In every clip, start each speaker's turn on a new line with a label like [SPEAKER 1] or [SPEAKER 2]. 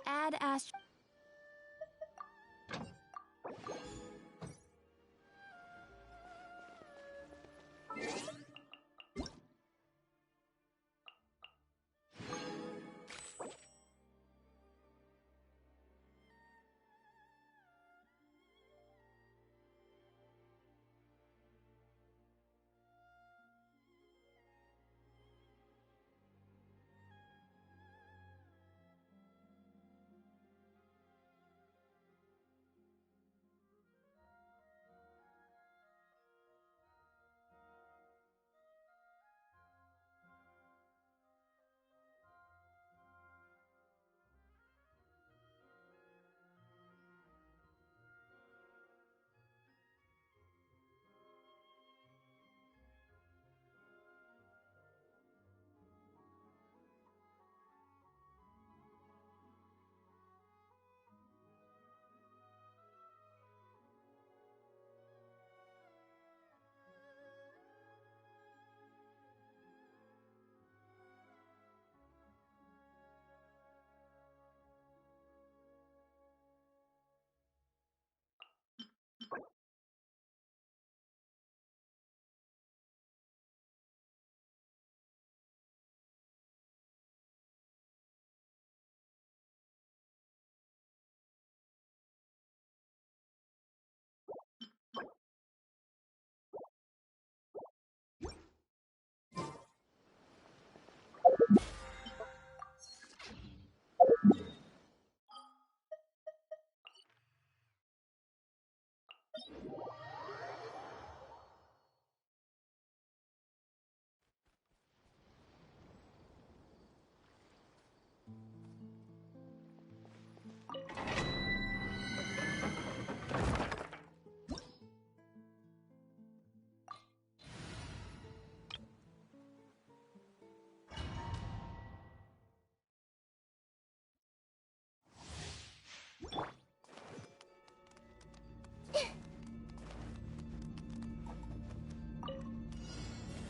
[SPEAKER 1] Add Ast.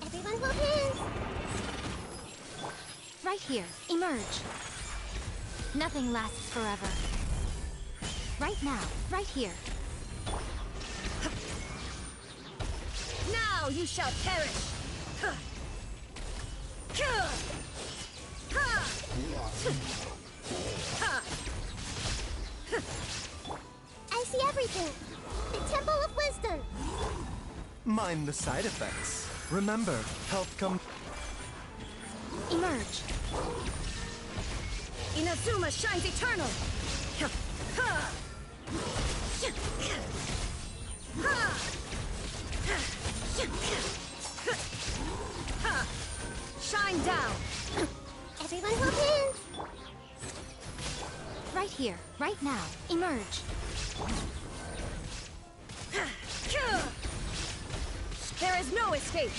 [SPEAKER 2] Everyone hold hands!
[SPEAKER 1] Right here. Emerge. Nothing lasts forever. Right now. Right here.
[SPEAKER 2] Now you shall perish! I see everything! The Temple of Wisdom!
[SPEAKER 3] Mind the side effects. Remember, health comes.
[SPEAKER 1] Emerge.
[SPEAKER 2] Inazuma shines eternal! Shine down! Everyone hold hands!
[SPEAKER 1] Right here. Right now. Emerge.
[SPEAKER 2] There is no escape!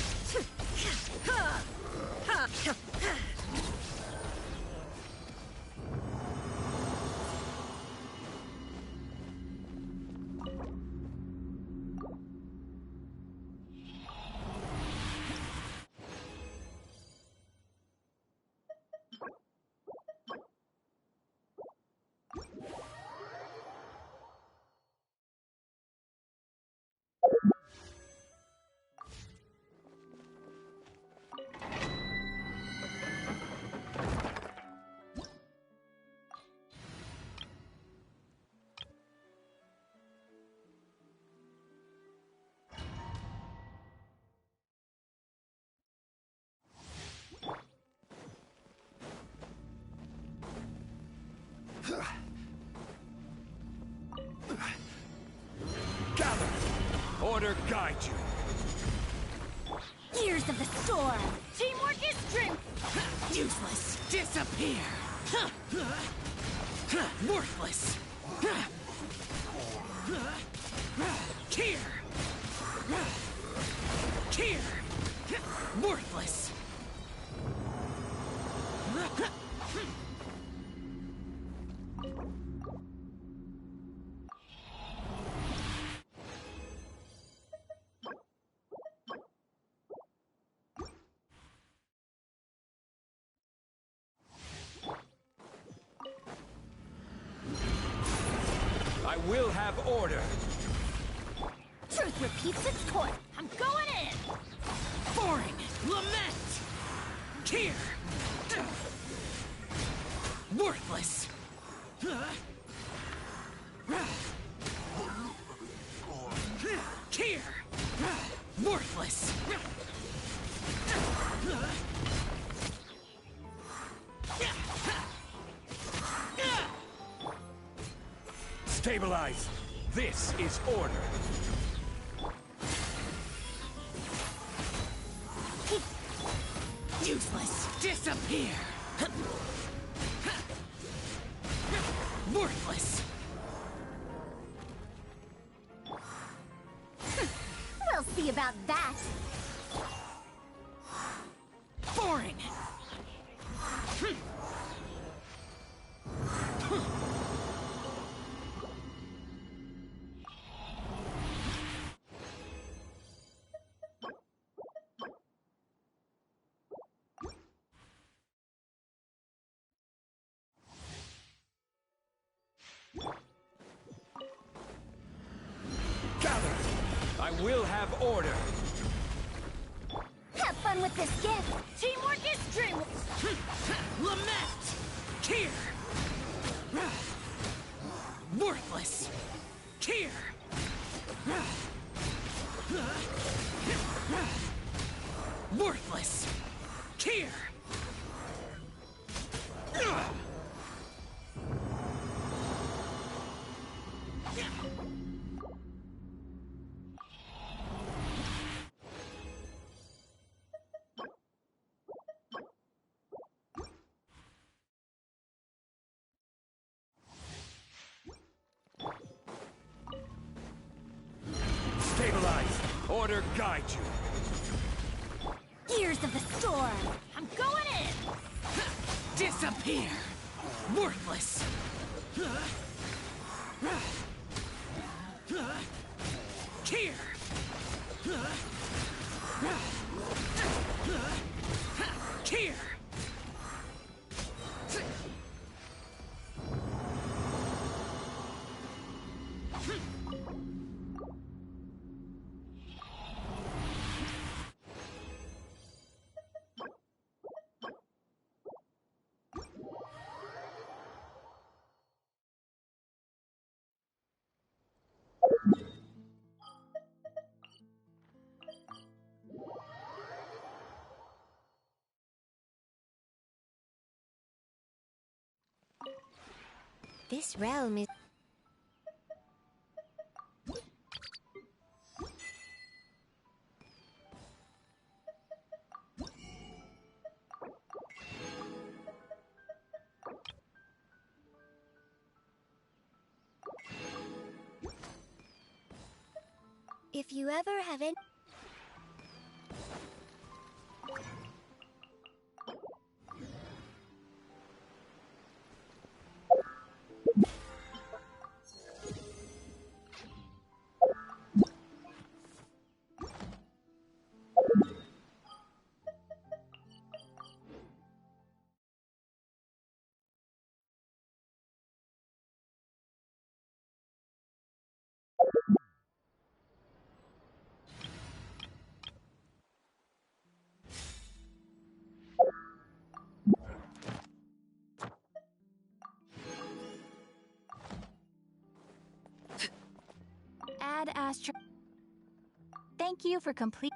[SPEAKER 4] Gather! Order guide you!
[SPEAKER 1] Ears of the storm.
[SPEAKER 2] Teamwork is strength!
[SPEAKER 4] Useless! Disappear! Worthless! Here! Here! Worthless!
[SPEAKER 5] will have order.
[SPEAKER 1] Truth repeats its course. I'm going in!
[SPEAKER 4] Boring! Lament! Here! Worthless! Here! Worthless!
[SPEAKER 5] Stabilize. This is order.
[SPEAKER 4] Useless! Disappear! Worthless!
[SPEAKER 1] We'll see about that!
[SPEAKER 4] Boring!
[SPEAKER 5] Gather. I will have order.
[SPEAKER 1] Have fun with this gift!
[SPEAKER 4] Teamwork is dreamwork! Lament! Here! Worthless! Here! Worthless! Here!
[SPEAKER 5] Stabilize. Order guide you.
[SPEAKER 1] Gears of the storm!
[SPEAKER 4] I'm going in! Disappear! Worthless! Here! Here!
[SPEAKER 2] This realm is... If you ever have any...
[SPEAKER 1] Add Astro... Thank you for complete...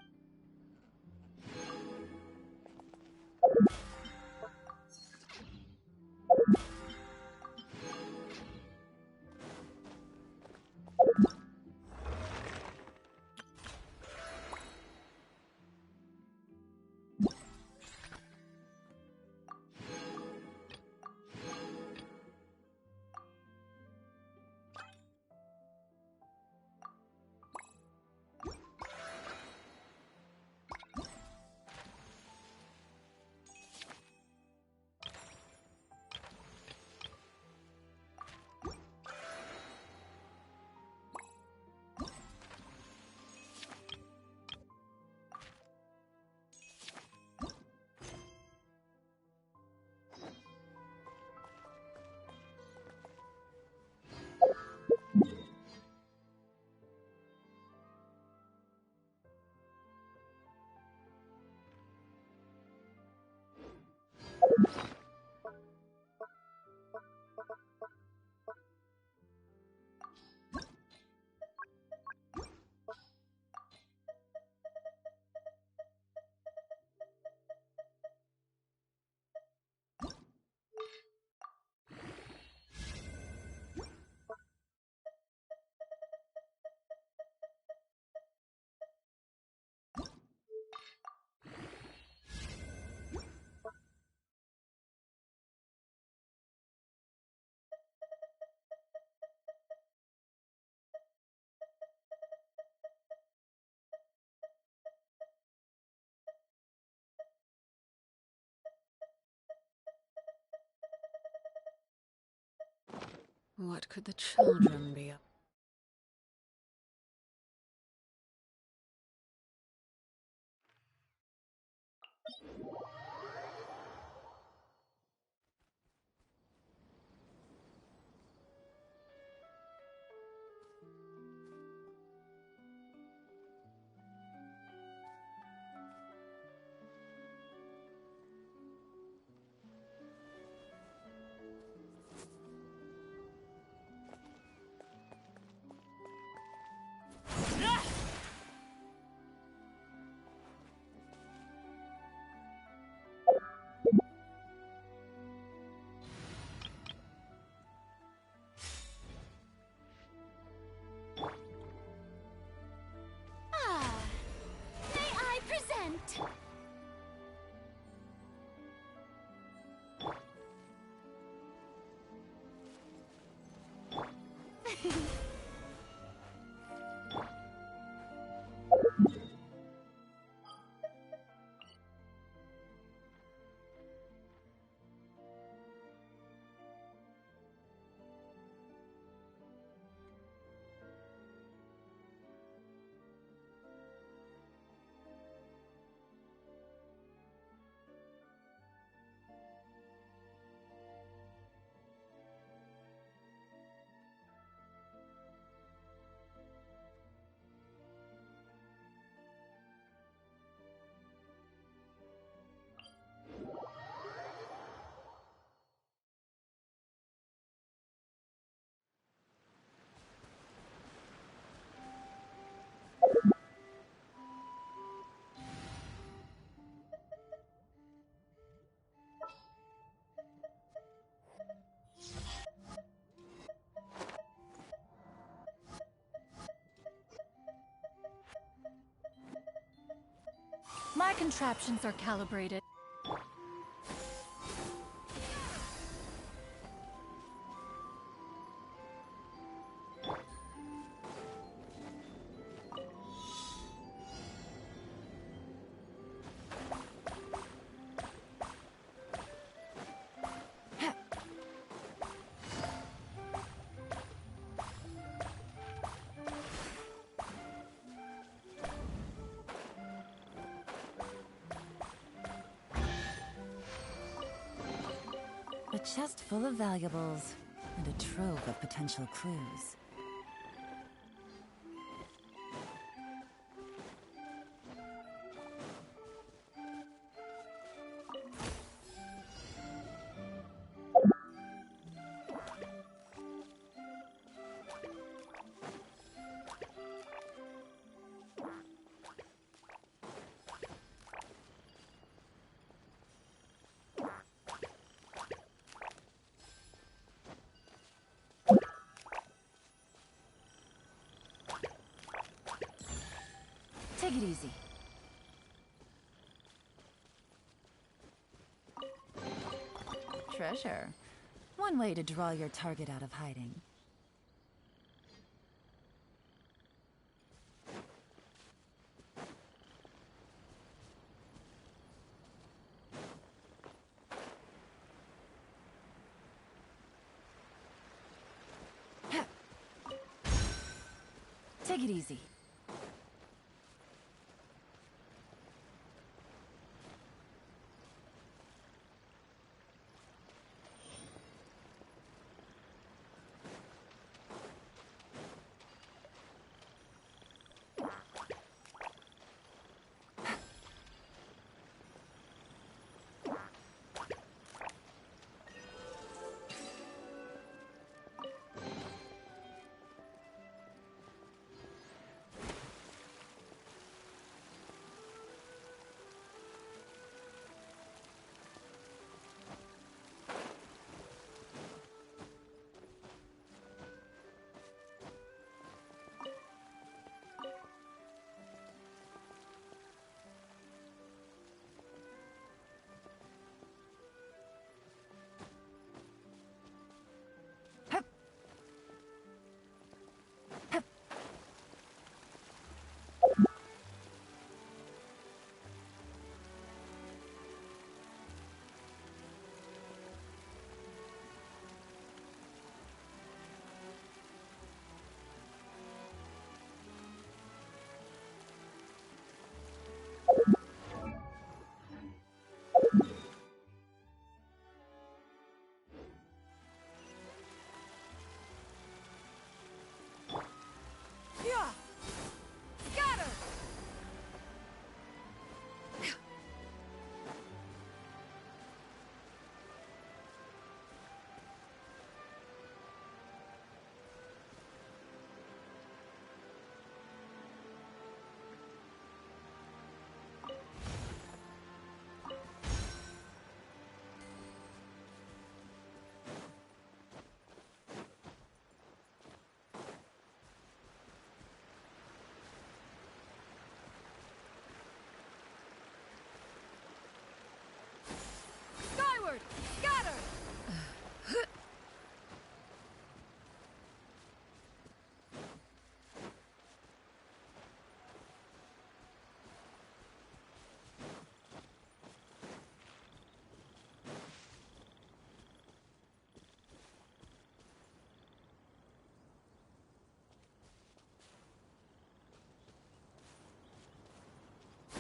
[SPEAKER 4] What could the children be up?
[SPEAKER 2] Ah, may I present?
[SPEAKER 1] My contraptions are calibrated.
[SPEAKER 6] A chest full of valuables, and a trove of potential clues. Take it easy. Treasure. One way to draw your target out of hiding. Take it easy.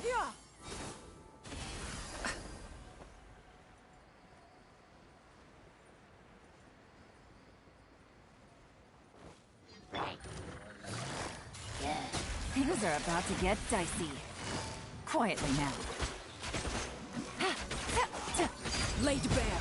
[SPEAKER 4] Yeah.
[SPEAKER 6] Things are about to get dicey. Quietly now.
[SPEAKER 4] Laid bare.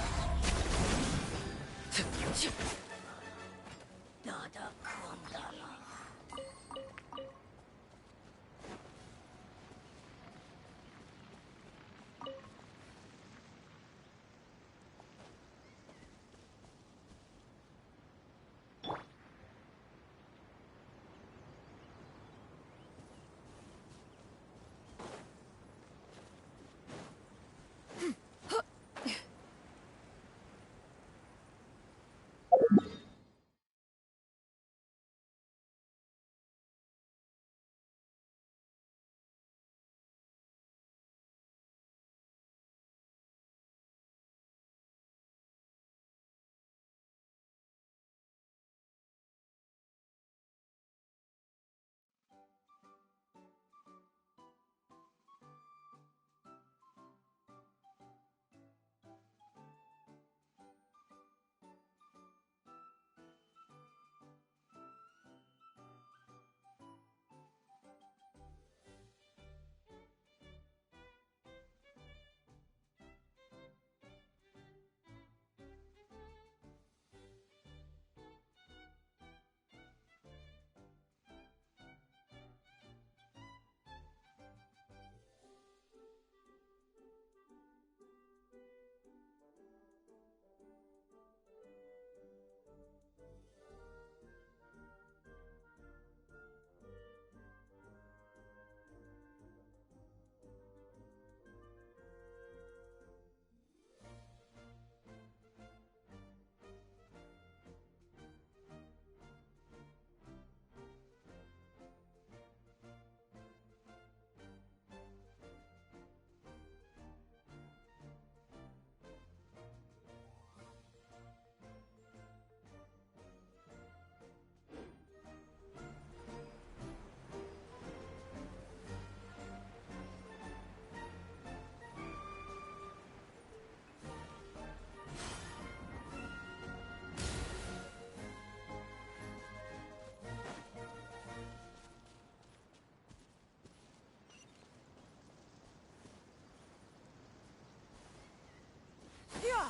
[SPEAKER 4] Yeah.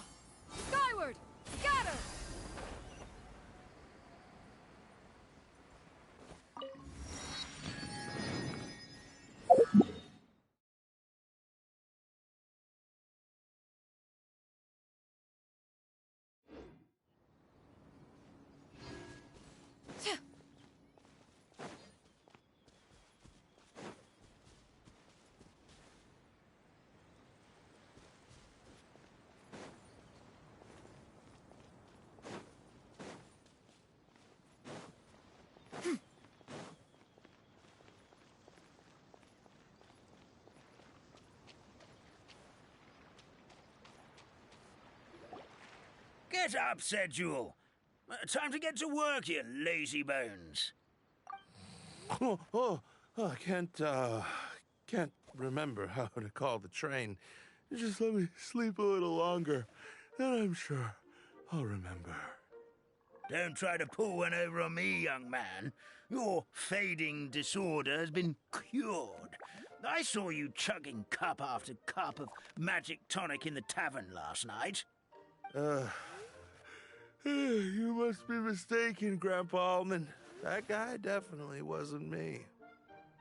[SPEAKER 4] Skyward. Scatter.
[SPEAKER 7] Get up, said Jewel. Time to get to work, you lazy bones.
[SPEAKER 8] I can't remember how to call the train. Just let me sleep a little longer, then I'm sure I'll remember.
[SPEAKER 7] Don't try to pull one over on me, young man. Your fading disorder has been cured. I saw you chugging cup after cup of magic tonic in the tavern last night.
[SPEAKER 8] You must be mistaken, Grandpa Allman. That guy definitely wasn't me.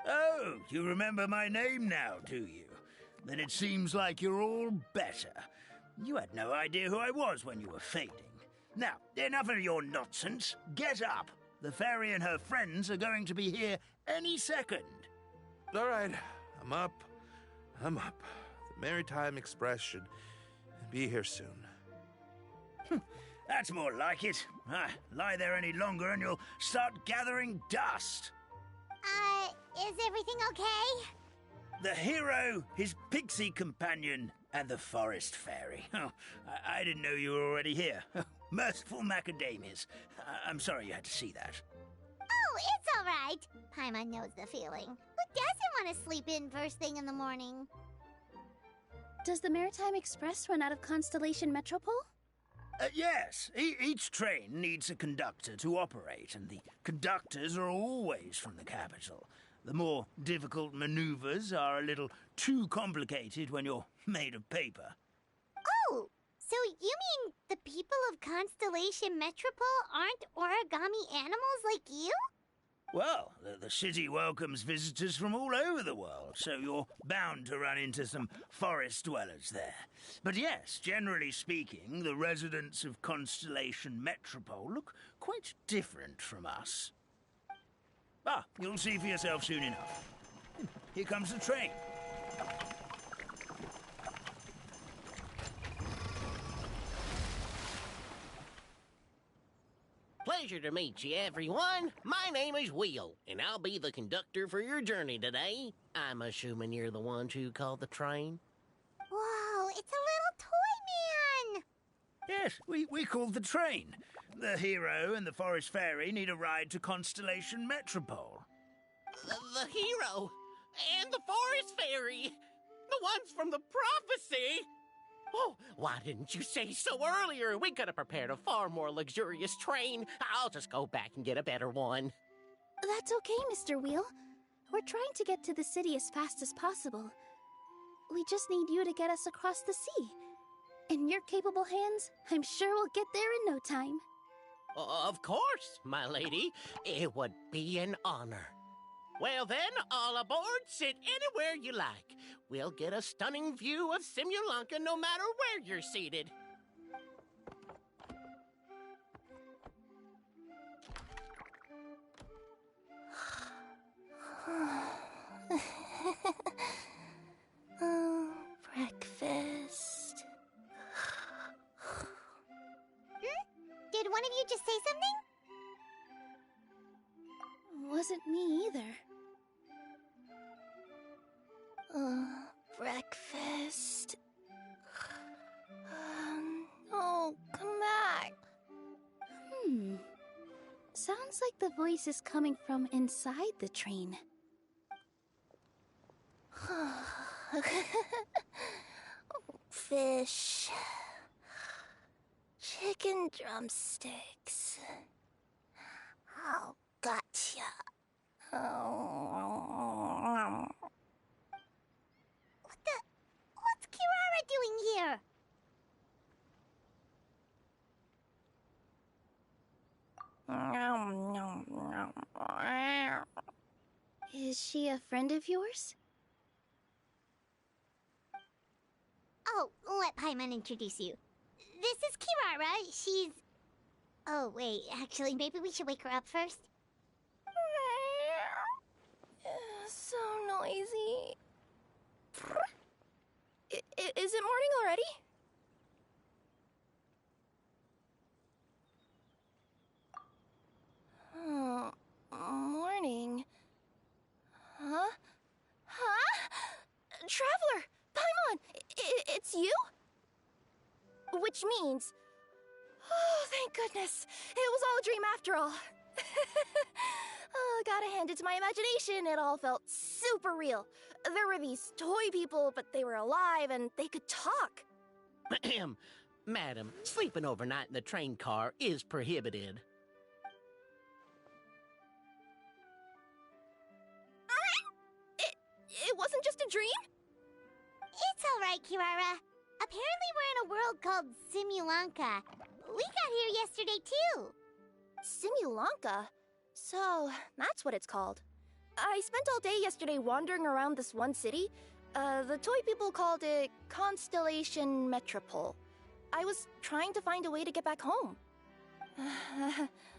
[SPEAKER 7] Oh, you remember my name now, do you? Then it seems like you're all better. You had no idea who I was when you were fading. Now, enough of your nonsense. Get up. The fairy and her friends are going to be here any second.
[SPEAKER 8] All right, I'm up. The Maritime Express should be here soon.
[SPEAKER 7] That's more like it. Lie there any longer and you'll start gathering dust.
[SPEAKER 2] Is everything okay?
[SPEAKER 7] The hero, his pixie companion, and the forest fairy. Oh, I didn't know you were already here. Merciful macadamias. I'm sorry you had to see that.
[SPEAKER 2] Oh, it's all right. Paimon knows the feeling. Who doesn't want to sleep in first thing in the morning?
[SPEAKER 9] Does the Maritime Express run out of Constellation Metropole?
[SPEAKER 7] Yes. Each train needs a conductor to operate, and the conductors are always from the capital. The more difficult maneuvers are a little too complicated when you're made of paper.
[SPEAKER 2] Oh, so you mean the people of Constellation Metropole aren't origami animals like you?
[SPEAKER 7] Well, the city welcomes visitors from all over the world, so you're bound to run into some forest dwellers there. But yes, generally speaking, the residents of Constellation Metropole look quite different from us. Ah, you'll see for yourself soon enough. Here comes the train.
[SPEAKER 10] Pleasure to meet you, everyone. My name is Will, and I'll be the conductor for your journey today. I'm assuming you're the ones who called the train?
[SPEAKER 2] Whoa, it's a little toy man!
[SPEAKER 7] Yes, we called the train. The hero and the forest fairy need a ride to Constellation Metropole.
[SPEAKER 10] The hero and the forest fairy, the ones from the prophecy. Oh, why didn't you say so earlier? We could have prepared a far more luxurious train. I'll just go back and get a better one.
[SPEAKER 9] That's okay, Mr. Wheel. We're trying to get to the city as fast as possible. We just need you to get us across the sea. In your capable hands, I'm sure we'll get there in no time.
[SPEAKER 10] Of course, my lady. It would be an honor. Well then, all aboard, sit anywhere you like. We'll get a stunning view of Simulanka no matter where you're seated.
[SPEAKER 9] Breakfast.
[SPEAKER 2] Did one of you just say something?
[SPEAKER 9] Wasn't me either. Breakfast. Oh, come back. Sounds like the voice is coming from inside the train. Fish. Chicken drumsticks. Oh, gotcha.
[SPEAKER 2] What's Kirara doing here?
[SPEAKER 9] Is she a friend of yours?
[SPEAKER 2] Oh, let Paimon introduce you. This is Kirara. She's... Oh, wait. Actually, maybe we should wake her up first.
[SPEAKER 9] So noisy. Is it morning already? Oh, morning. Huh? Traveler! Paimon! It's you? Which means... Oh, thank goodness. It was all a dream after all. Oh, gotta hand it to my imagination. It all felt super real. There were these toy people, but they were alive and they could talk.
[SPEAKER 10] Madam, sleeping overnight in the train car is prohibited.
[SPEAKER 9] It wasn't just a dream?
[SPEAKER 2] It's all right, Kirara. Apparently we're in a world called Simulanka. We got here yesterday, too.
[SPEAKER 9] Simulanka? So, that's what it's called. I spent all day yesterday wandering around this one city. The toy people called it Constellation Metropole. I was trying to find a way to get back home.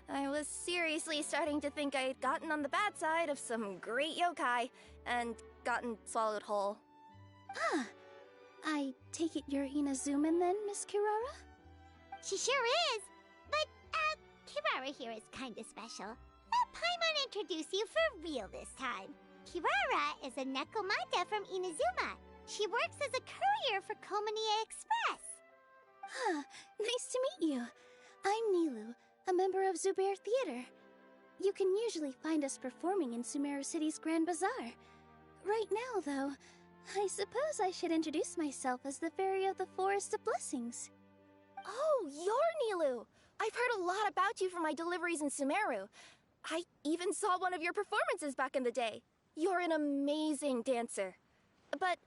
[SPEAKER 9] I was seriously starting to think I had gotten on the bad side of some great yokai and gotten swallowed whole. I take it you're Inazuman then, Miss Kirara?
[SPEAKER 2] She sure is. But, Kirara here is kinda special. Let Paimon introduce you for real this time. Kirara is a Nekomata from Inazuma. She works as a courier for Komania Express.
[SPEAKER 9] Nice to meet you. I'm Nilu, a member of Zubair Theater.
[SPEAKER 11] You can usually find us performing in Sumeru City's Grand Bazaar. Right now, though, I suppose I should introduce myself as the Fairy of the Forest of Blessings.
[SPEAKER 9] Oh, you're Nilu! I've heard a lot about you from my deliveries in Sumeru. I even saw one of your performances back in the day. You're an amazing dancer. But,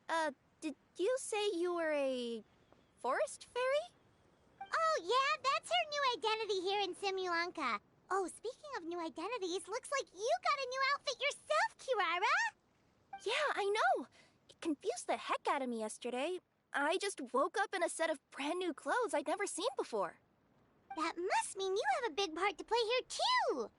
[SPEAKER 9] did you say you were a forest fairy?
[SPEAKER 2] Oh, yeah, that's her new identity here in Simulanka. Oh, speaking of new identities, looks like you got a new outfit yourself, Kirara!
[SPEAKER 9] Yeah, I know. It confused the heck out of me yesterday. I just woke up in a set of brand new clothes I'd never seen before.
[SPEAKER 2] That must mean you have a big part to play here, too!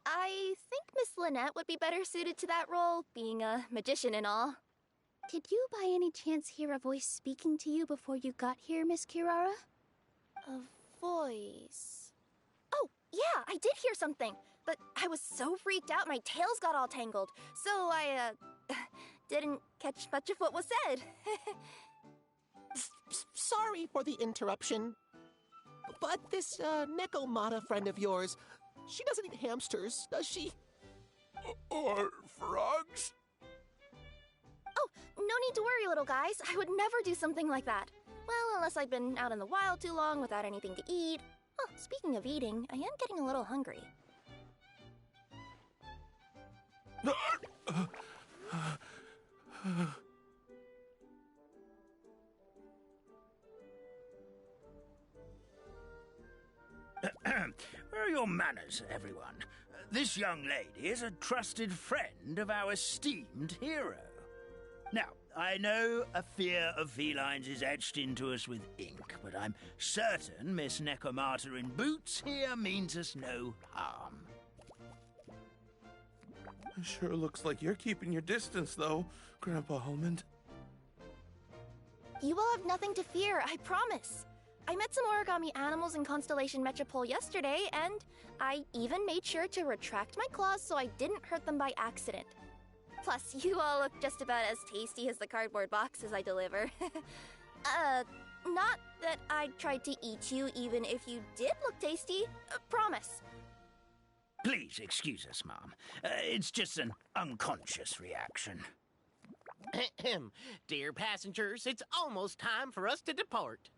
[SPEAKER 9] I think Miss Lynette would be better suited to that role, being a magician and all.
[SPEAKER 11] Did you by any chance hear a voice speaking to you before you got here, Miss Kirara?
[SPEAKER 9] A voice... Oh, yeah, I did hear something, but I was so freaked out my tails got all tangled, so I, didn't catch much of what was said.
[SPEAKER 10] Sorry for the interruption, but this, Nekomata friend of yours, she doesn't eat hamsters, does she?
[SPEAKER 8] Or frogs?
[SPEAKER 9] Oh, no need to worry, little guys. I would never do something like that. Well, unless I've been out in the wild too long without anything to eat. Oh, speaking of eating, I am getting a little hungry.
[SPEAKER 7] Where are your manners, everyone? This young lady is a trusted friend of our esteemed hero. Now, I know a fear of felines is etched into us with ink, but I'm certain Miss Nekomata in boots here means us no harm.
[SPEAKER 8] It sure looks like you're keeping your distance, though, Grandpa Almond.
[SPEAKER 9] You will have nothing to fear, I promise. I met some origami animals in Constellation Metropole yesterday, and I even made sure to retract my claws so I didn't hurt them by accident. Plus, you all look just about as tasty as the cardboard boxes I deliver. Not that I tried to eat you even if you did look tasty. Promise.
[SPEAKER 7] Please excuse us, Mom. It's just an unconscious reaction.
[SPEAKER 10] Dear passengers, it's almost time for us to depart.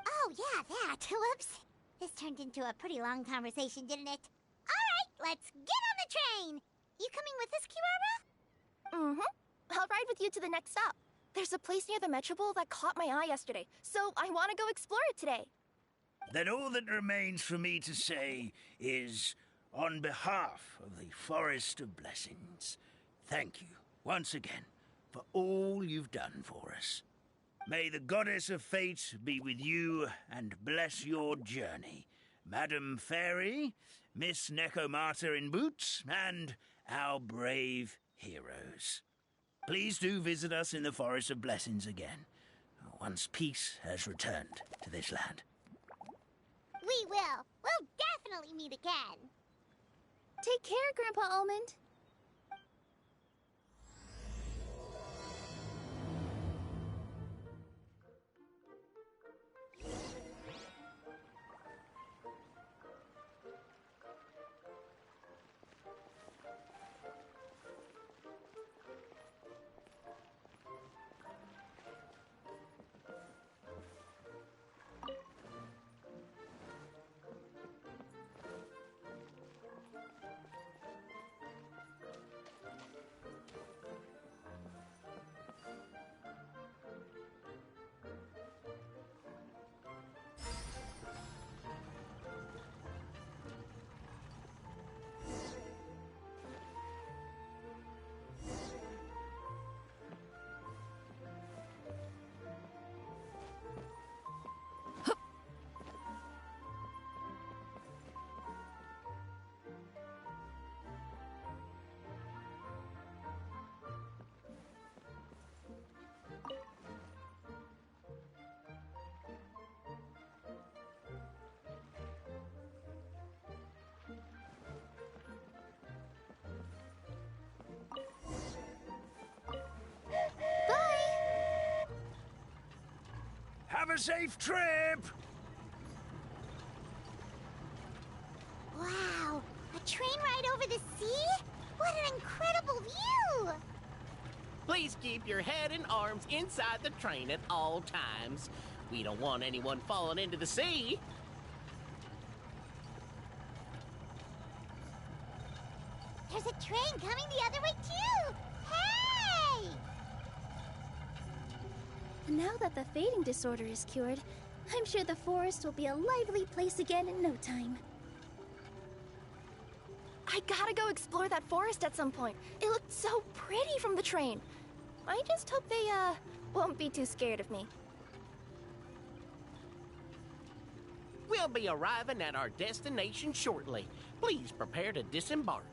[SPEAKER 2] Oh, yeah, that. Whoops. This turned into a pretty long conversation, didn't it? All right, let's get on the train. You coming with us, Kirara?
[SPEAKER 9] Mm-hmm. I'll ride with you to the next stop. There's a place near the Metropole that caught my eye yesterday, so I want to go explore it today.
[SPEAKER 7] Then all that remains for me to say is, on behalf of the Forest of Blessings, thank you once again for all you've done for us. May the Goddess of Fate be with you and bless your journey, Madam Fairy, Miss Nekomata in boots, and our brave heroes. Please do visit us in the Forest of Blessings again, once peace has returned to this land.
[SPEAKER 2] We will. We'll definitely meet again.
[SPEAKER 11] Take care, Grandpa Almond.
[SPEAKER 7] a safe trip!
[SPEAKER 2] Wow, a train ride over the sea? What an incredible view!
[SPEAKER 10] Please keep your head and arms inside the train at all times. We don't want anyone falling into the sea.
[SPEAKER 2] There's a train coming the other way too! Hey!
[SPEAKER 11] Now that the fading disorder is cured, I'm sure the forest will be a lively place again in no time.
[SPEAKER 9] I gotta go explore that forest at some point. It looked so pretty from the train. I just hope they, won't be too scared of me.
[SPEAKER 10] We'll be arriving at our destination shortly. Please prepare to disembark.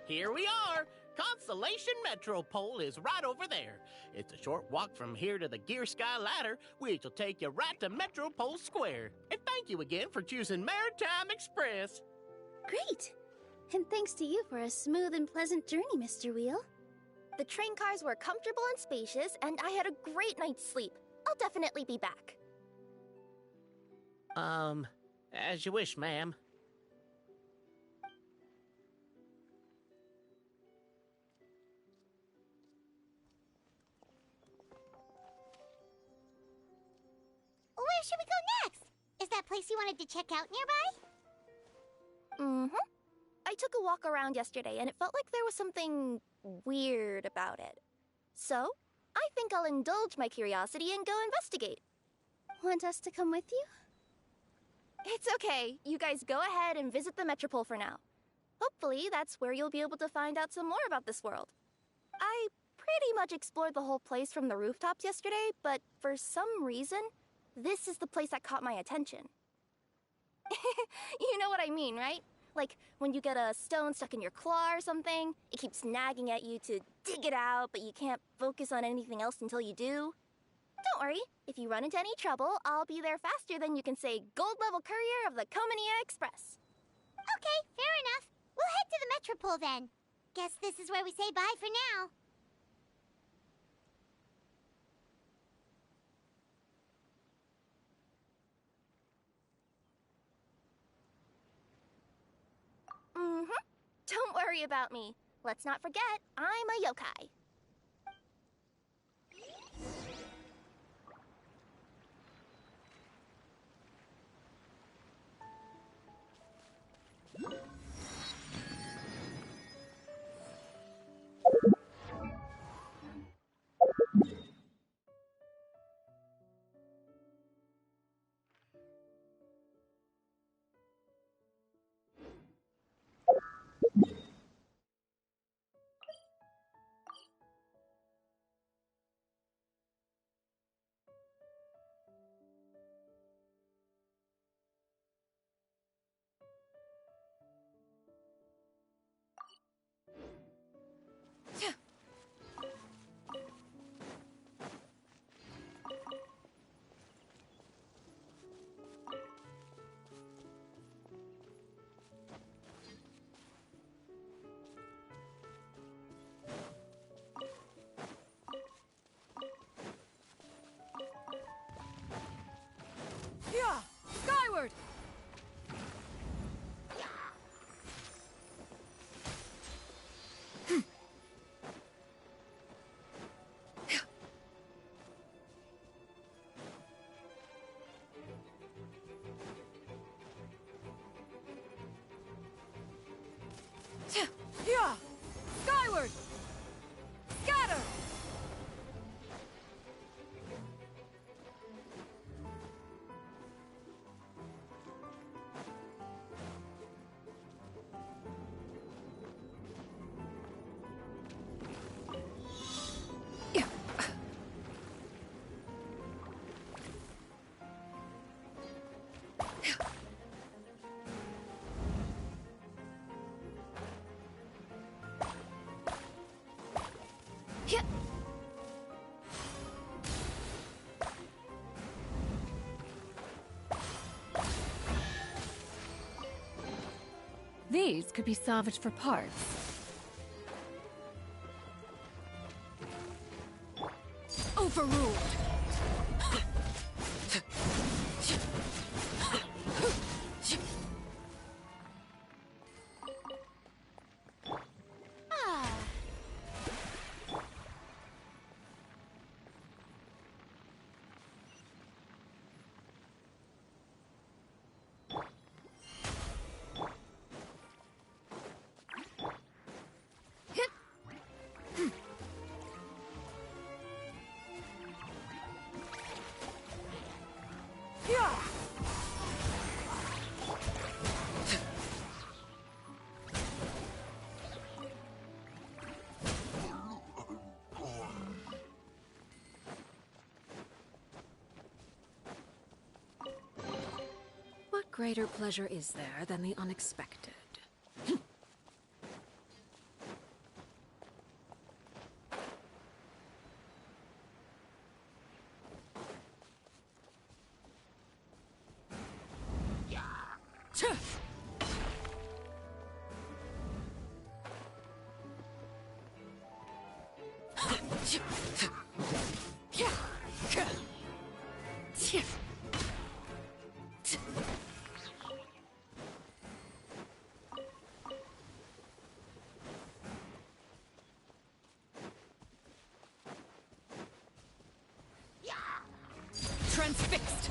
[SPEAKER 10] Here we are! Constellation Metropole is right over there. It's a short walk from here to the Gear Sky Ladder, which will take you right to Metropole Square. And thank you again for choosing Maritime Express.
[SPEAKER 11] Great! And thanks to you for a smooth and pleasant journey, Mr. Wheel.
[SPEAKER 9] The train cars were comfortable and spacious, and I had a great night's sleep. I'll definitely be back.
[SPEAKER 10] As you wish, ma'am.
[SPEAKER 2] Where should we go next? Is that place you wanted to check out nearby?
[SPEAKER 9] Mm-hmm. I took a walk around yesterday, and it felt like there was something weird about it. So, I think I'll indulge my curiosity and go investigate.
[SPEAKER 11] Want us to come with you?
[SPEAKER 9] It's okay. You guys go ahead and visit the Metropole for now. Hopefully, that's where you'll be able to find out some more about this world. I pretty much explored the whole place from the rooftops yesterday, but for some reason, this is the place that caught my attention. You know what I mean, right? Like, when you get a stone stuck in your claw or something, it keeps nagging at you to dig it out, but you can't focus on anything else until you do. Don't worry, if you run into any trouble, I'll be there faster than you can say gold-level courier of the Comania Express.
[SPEAKER 2] Okay, fair enough. We'll head to the Metropole then. Guess this is where we say bye for now.
[SPEAKER 9] Mm-hmm. Don't worry about me. Let's not forget, I'm a yokai.
[SPEAKER 4] Yeah! Skyward! Yeah! Skyward! Scatter! Yeah. These could be salvaged for parts. Overruled!
[SPEAKER 12] What greater pleasure is there than the unexpected?
[SPEAKER 4] Transfixed!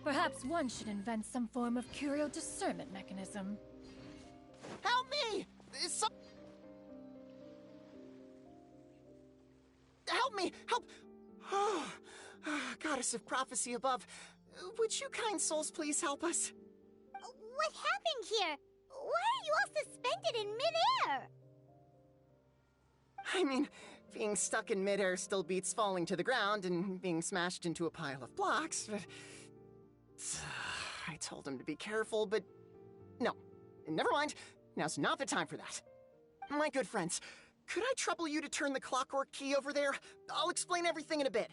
[SPEAKER 4] Perhaps one should invent some form of curio discernment mechanism.
[SPEAKER 10] Help me! Help me! Help! Oh, Goddess of prophecy above, would you kind souls please help us?
[SPEAKER 2] What happened here? Why are you all suspended in midair?
[SPEAKER 10] I mean, being stuck in midair still beats falling to the ground and being smashed into a pile of blocks, but... I told him to be careful, but... No. Never mind. Now's not the time for that. My good friends, could I trouble you to turn the clockwork key over there? I'll explain everything in a bit.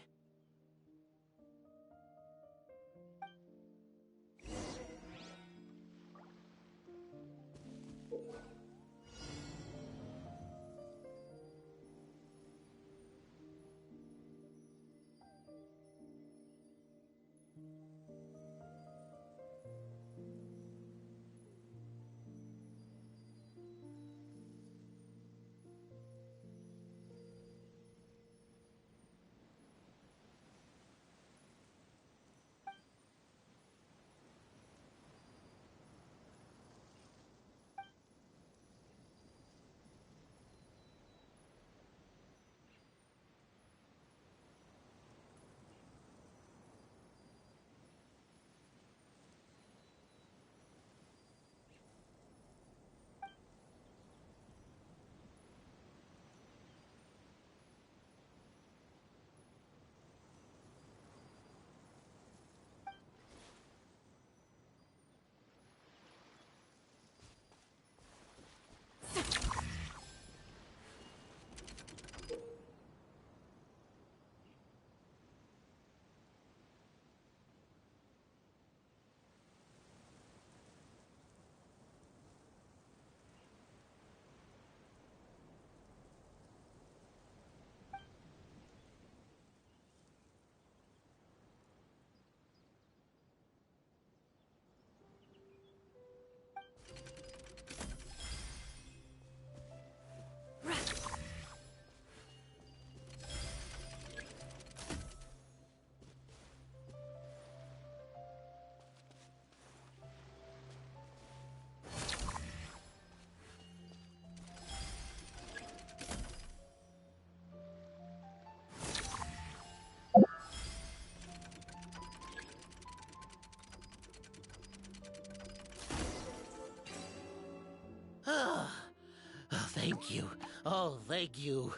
[SPEAKER 10] Thank you. Oh, thank you.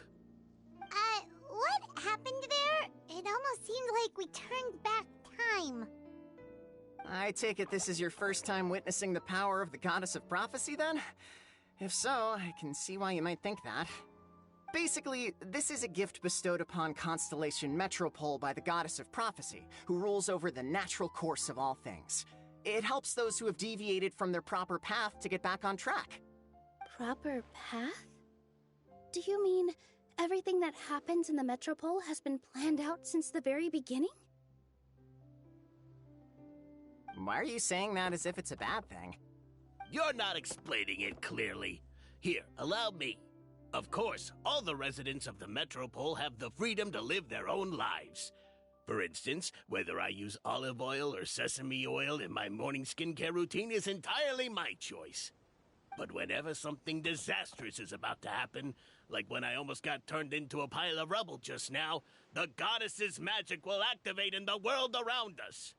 [SPEAKER 2] What happened there? It almost seemed like we turned back time.
[SPEAKER 13] I take it this is your first time witnessing the power of the Goddess of Prophecy, then? If so, I can see why you might think that. Basically, this is a gift bestowed upon Constellation Metropole by the Goddess of Prophecy, who rules over the natural course of all things. It helps those who have deviated from their proper path to get back on track.
[SPEAKER 11] Proper path? Do you mean everything that happens in the Metropole has been planned out since the very beginning?
[SPEAKER 13] Why are you saying that as if it's a bad thing?
[SPEAKER 10] You're not explaining it clearly. Here, allow me. Of course, all the residents of the Metropole have the freedom to live their own lives. For instance, whether I use olive oil or sesame oil in my morning skincare routine is entirely my choice. But whenever something disastrous is about to happen, like when I almost got turned into a pile of rubble just now, the goddess's magic will activate in the world around us.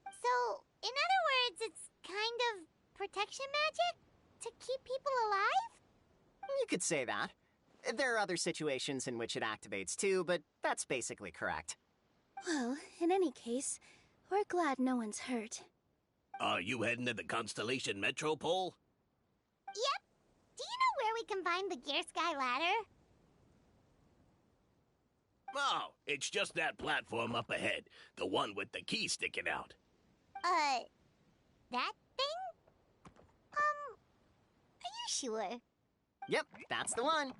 [SPEAKER 2] So, in other words, it's kind of protection magic? To keep people alive?
[SPEAKER 13] You could say that. There are other situations in which it activates too, but that's basically correct.
[SPEAKER 11] Well, in any case, we're glad no one's hurt.
[SPEAKER 10] Are you heading to the Constellation Metropole?
[SPEAKER 2] Yep. Do you know where we can find the Gear Sky ladder?
[SPEAKER 10] Oh, it's just that platform up ahead. The one with the key sticking out.
[SPEAKER 2] That thing? Are you sure?
[SPEAKER 13] Yep, that's the one.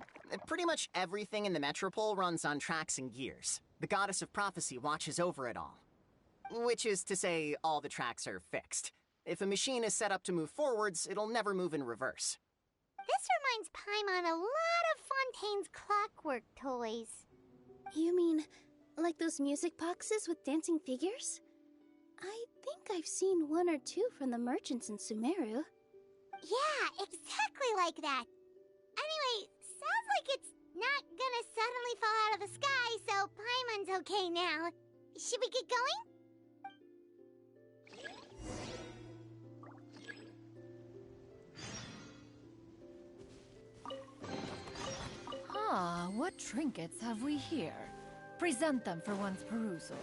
[SPEAKER 13] Pretty much everything in the Metropole runs on tracks and gears. The Goddess of Prophecy watches over it all. Which is to say, all the tracks are fixed. If a machine is set up to move forwards, it'll never move in reverse.
[SPEAKER 2] This reminds Paimon a lot of Fontaine's clockwork toys.
[SPEAKER 11] You mean, like those music boxes with dancing figures? I think I've seen one or two from the merchants in Sumeru.
[SPEAKER 2] Yeah, exactly like that. Anyway, sounds like it's not gonna suddenly fall out of the sky, so Paimon's okay now. Should we get going?
[SPEAKER 4] Ah, what trinkets have we here? Present them for one's perusal.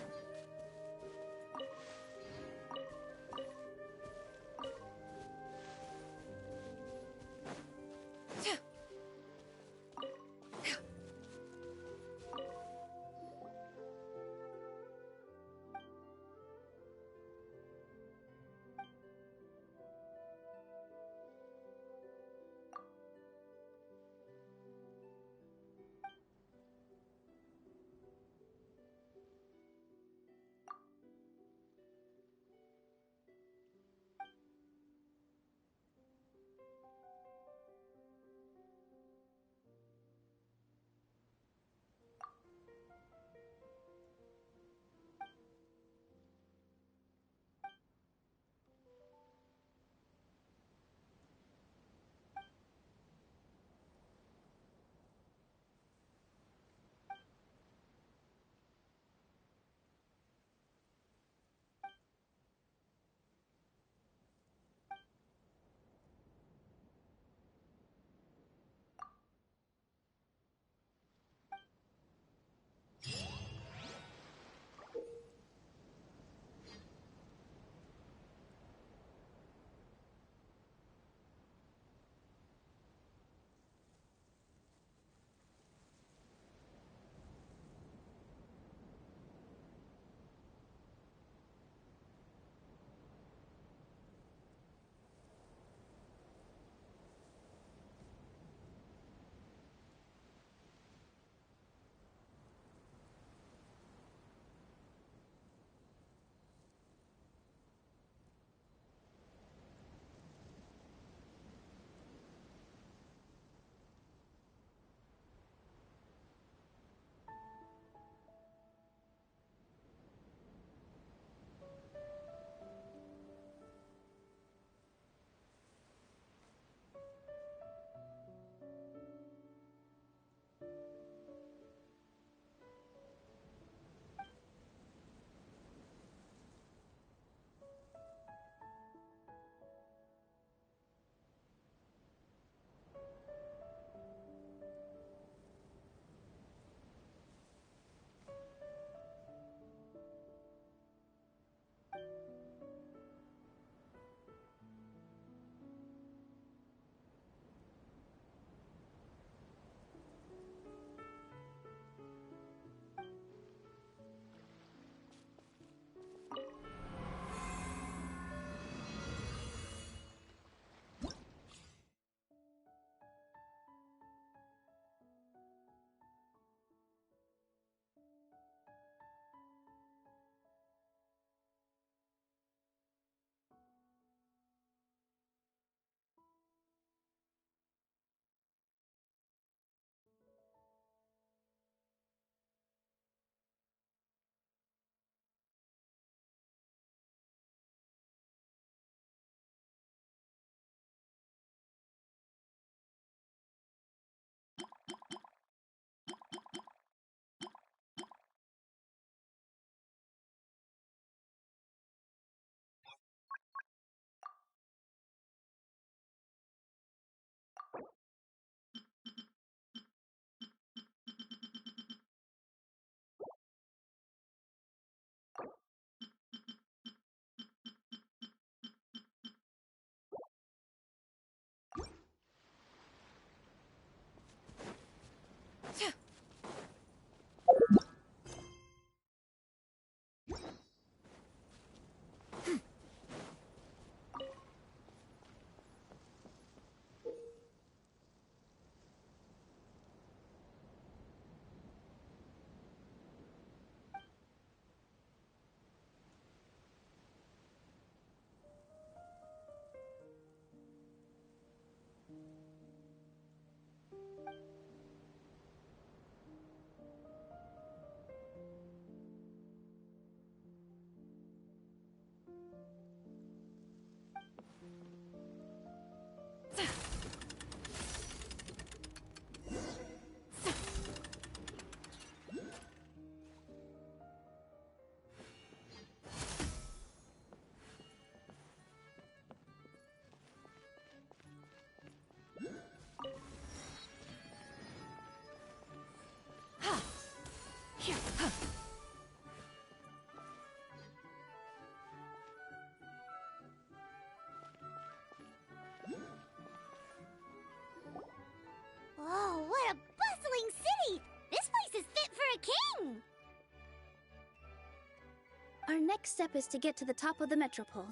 [SPEAKER 11] Our next step is to get to the top of the metropole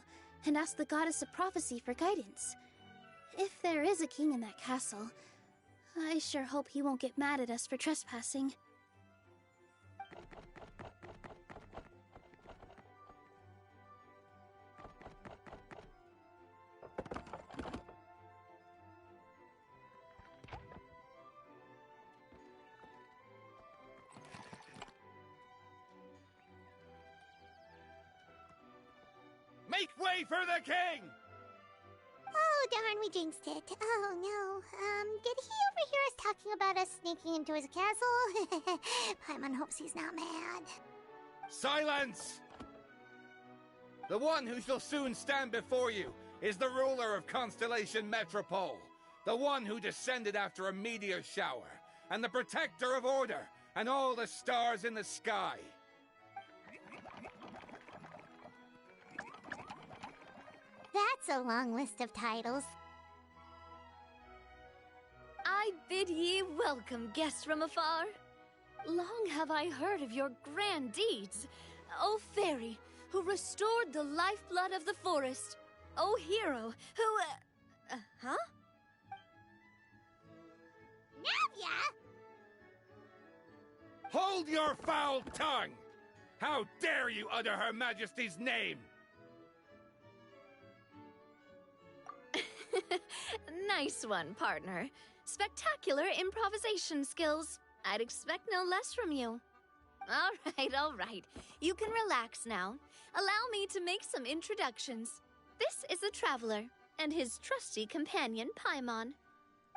[SPEAKER 11] and ask the Goddess of Prophecy for guidance. If there is a king in that castle, I sure hope he won't get mad at us for trespassing.
[SPEAKER 5] Make way for the king!
[SPEAKER 2] Oh, darn, we jinxed it. Oh, no. Did he overhear us talking about us sneaking into his castle? Paimon hopes he's not mad.
[SPEAKER 5] Silence! The one who shall soon stand before you is the ruler of Constellation Metropole, the one who descended after a meteor shower, and the protector of order and all the stars in the sky.
[SPEAKER 2] That's a long list of titles.
[SPEAKER 4] I bid ye welcome, guests from afar. Long have I heard of your grand deeds, O fairy, who restored the lifeblood of the forest. O hero, who, huh?
[SPEAKER 2] Navia!
[SPEAKER 5] Hold your foul tongue! How dare you utter Her Majesty's name?
[SPEAKER 4] Nice one, partner. Spectacular improvisation skills. I'd expect no less from you. All right. You can relax now. Allow me to make some introductions. This is the Traveler, and his trusty companion, Paimon.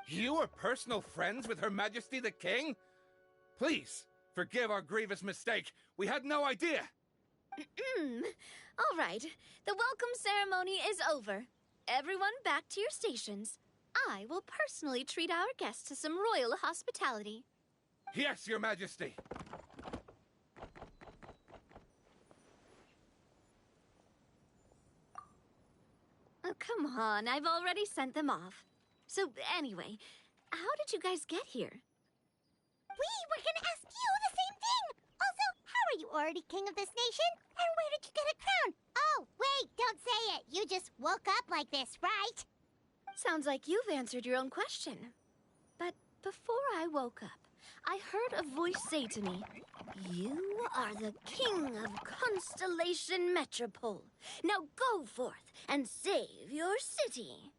[SPEAKER 5] You are personal friends with Her Majesty the King? Please, forgive our grievous mistake. We had no idea.
[SPEAKER 4] All right. The welcome ceremony is over. Everyone back to your stations. I will personally treat our guests to some royal hospitality.
[SPEAKER 5] Yes, Your Majesty.
[SPEAKER 4] Oh, come on. I've already sent them off. So, anyway, how did you guys get here?
[SPEAKER 2] We were gonna ask you the same thing! Also, how are you already king of this nation? And where did you get a crown? Oh, wait, don't say it! You just woke up like this, right?
[SPEAKER 4] Sounds like you've answered your own question. But before I woke up, I heard a voice say to me, "You are the king of Constellation Metropole. Now go forth and save your city."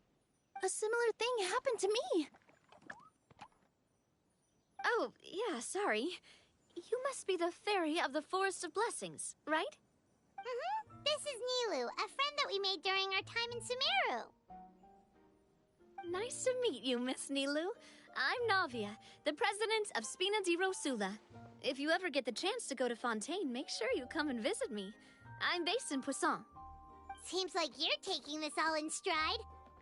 [SPEAKER 11] A similar thing happened to me.
[SPEAKER 4] Oh, yeah, sorry. You must be the Fairy of the Forest of Blessings, right?
[SPEAKER 2] Mm-hmm. This is Nilu, a friend that we made during our time in Sumeru.
[SPEAKER 4] Nice to meet you, Miss Nilu. I'm Navia, the president of Spina di Rosula. If you ever get the chance to go to Fontaine, make sure you come and visit me. I'm based in Poisson.
[SPEAKER 2] Seems like you're taking this all in stride.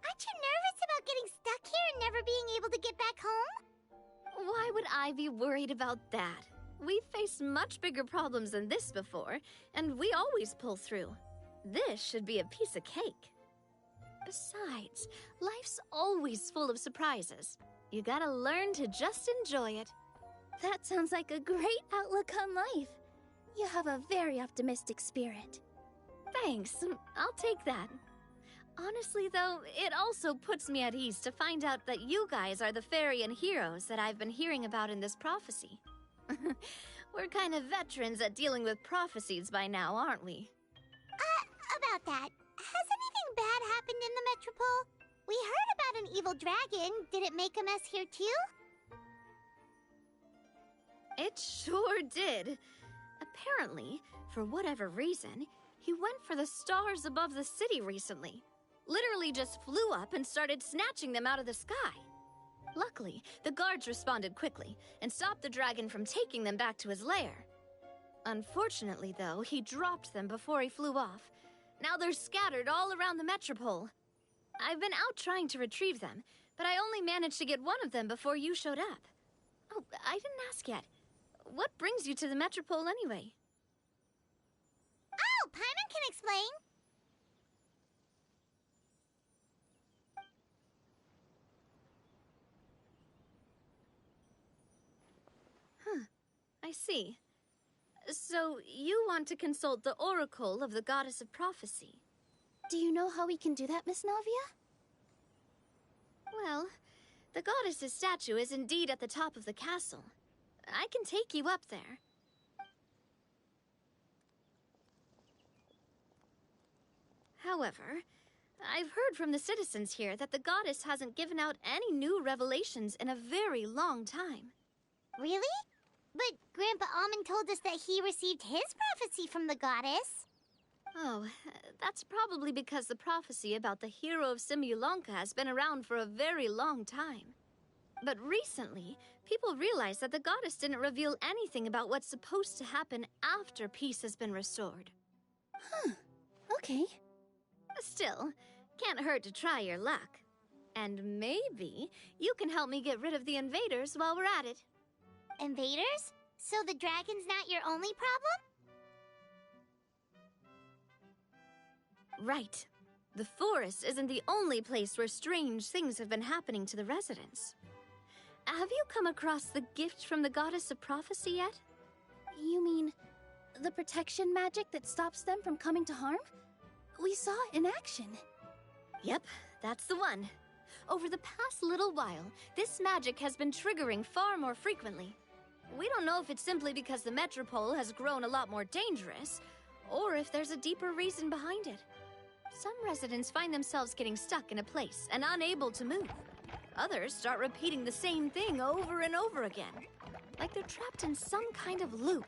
[SPEAKER 2] Aren't you nervous about getting stuck here and never being able to get back home?
[SPEAKER 4] Why would I be worried about that? We've faced much bigger problems than this before, and we always pull through. This should be a piece of cake. Besides, life's always full of surprises. You gotta learn to just enjoy it.
[SPEAKER 11] That sounds like a great outlook on life. You have a very optimistic spirit.
[SPEAKER 4] Thanks, I'll take that. Honestly, though, it also puts me at ease to find out that you guys are the fairy and heroes that I've been hearing about in this prophecy. We're kind of veterans at dealing with prophecies by now, aren't we?
[SPEAKER 2] About that, has anything bad happened in the Metropole? We heard about an evil dragon. Did it make a mess here too?
[SPEAKER 4] It sure did. Apparently, for whatever reason, he went for the stars above the city recently. Literally just flew up and started snatching them out of the sky. Luckily, the guards responded quickly and stopped the dragon from taking them back to his lair. Unfortunately, though, he dropped them before he flew off. Now they're scattered all around the Metropole. I've been out trying to retrieve them, but I only managed to get one of them before you showed up. Oh, I didn't ask yet. What brings you to the Metropole anyway?
[SPEAKER 2] Oh, Paimon can explain.
[SPEAKER 4] I see. So, you want to consult the oracle of the Goddess of Prophecy?
[SPEAKER 11] Do you know how we can do that, Miss Navia?
[SPEAKER 4] Well, the goddess's statue is indeed at the top of the castle. I can take you up there. However, I've heard from the citizens here that the goddess hasn't given out any new revelations in a very long time.
[SPEAKER 2] Really? But Grandpa Almond told us that he received his prophecy from the goddess.
[SPEAKER 4] Oh, that's probably because the prophecy about the hero of Simulanka has been around for a very long time. But recently, people realized that the goddess didn't reveal anything about what's supposed to happen after peace has been restored.
[SPEAKER 11] Huh. Okay.
[SPEAKER 4] Still, can't hurt to try your luck. And maybe you can help me get rid of the invaders while we're at it.
[SPEAKER 2] Invaders? So the dragon's not your only problem?
[SPEAKER 4] Right. The forest isn't the only place where strange things have been happening to the residents. Have you come across the gift from the Goddess of Prophecy yet?
[SPEAKER 11] You mean the protection magic that stops them from coming to harm? We saw it in action.
[SPEAKER 4] Yep, that's the one. Over the past little while, this magic has been triggering far more frequently. We don't know if it's simply because the Metropole has grown a lot more dangerous, or if there's a deeper reason behind it. Some residents find themselves getting stuck in a place and unable to move. Others start repeating the same thing over and over again, like they're trapped in some kind of loop.